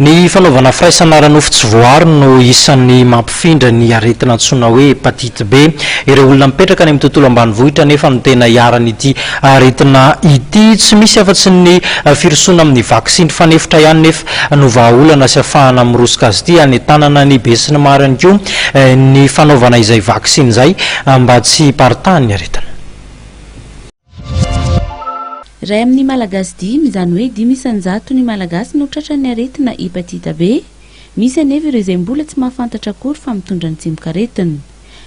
Ny fanaovana firaisana ranofo tsy voary no isan'ny mampifindra ny aretina antsoina hoe hepatite B. Ireo olona mipetraka any amin'ny tontolo ambanivohitra nefa no tena iaran'ity aretina ity. Tsy misy afa-tsy ny firosoana amin'ny vaksiny fanefitra ihany nefa no vahaolana sy ahafahana mirosoka azy ity any tanana ny be sy ny maro ihany koa ny fanaovana izay vaksiny izay mba tsy hiparitahan ny aretina. Ray amin'ny malagasy dimy izany hoe 500 ny malagasy no tratran'ny aretina hepatite B. Misy anefa ireo izay mbola tsy mahafantatra akory fa mitondra ny tsemok'aretina.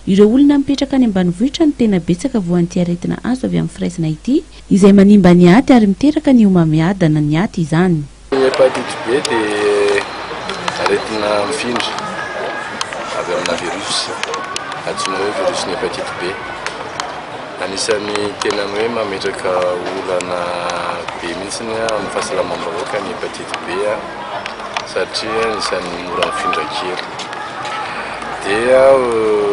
Ireo olona mipetraka any ambanivohitra no tena betsaka voan'ity aretina azo avy amin'ny firaisana ity, izay manimba ny aty ary miteraka ny homamiadana ny aty izany. Hepatite B dia aretina mifindra avy amina virus, antsoina hoe virus ny hepatite B. Anisan'ny tena hoe mametraka olana be mihitsy amin'ny fahasalamam-bahoaka ny hepatite B satria anisan'ny mora mifindra kely. Dia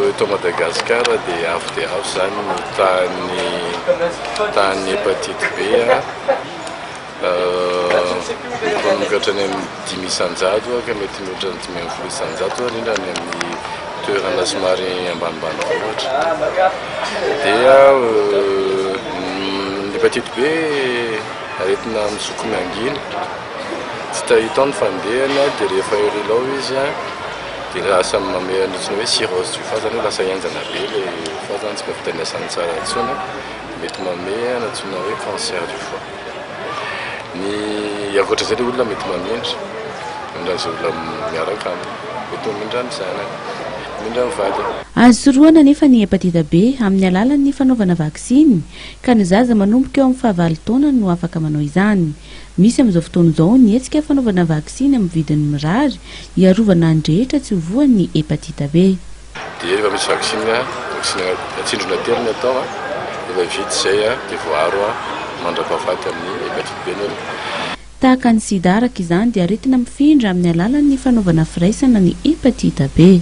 eto Madagasikara dia avo zany no tahan'ny hepatite B mikatra ny amin'ny 500 ka mety mihoatra ny 500 indrindra ny amin'ny toerana somary ambanimbanivohitra. Dia ny hepatite B aretina misoko miangina, tsy tahita ny fandehana dia rehefa erilao izy dia lasa mamea anotsiny hoe cirrhose du foie, zany hoe lasa hianjana be ilay foie, zany tsy mahafitanisany tsara intsony, mety mamea anotsina hoe cancer du foie. Ny ankoatra izay olona mety mamindra, izay olona miaraka aminy, mety mamindra ny zanany, mamindra ny vadiny. Azo sorohana nefa ny hepatite B amin'ny alalan'ny fanaovana vaksiny, ka ny zaza manomboka eo amin'ny 9 taona no afaka manao izany. Misy amin'izao fotoana izao ny hetsika fanaovana vaksiny amin'ny vidiny mirary hiarovana ny rehetra tsy hovoan'ny hepatite B. Dia efa misy vaksiny atsindrona telo ny atao, efa vita izay dia voaro mandra-pahafaty amin'ny hepatite B ny tahaka ny sida araka izany dia aretina mifindra amin'ny alalan'ny fanaovana firaisana ny hepatite B.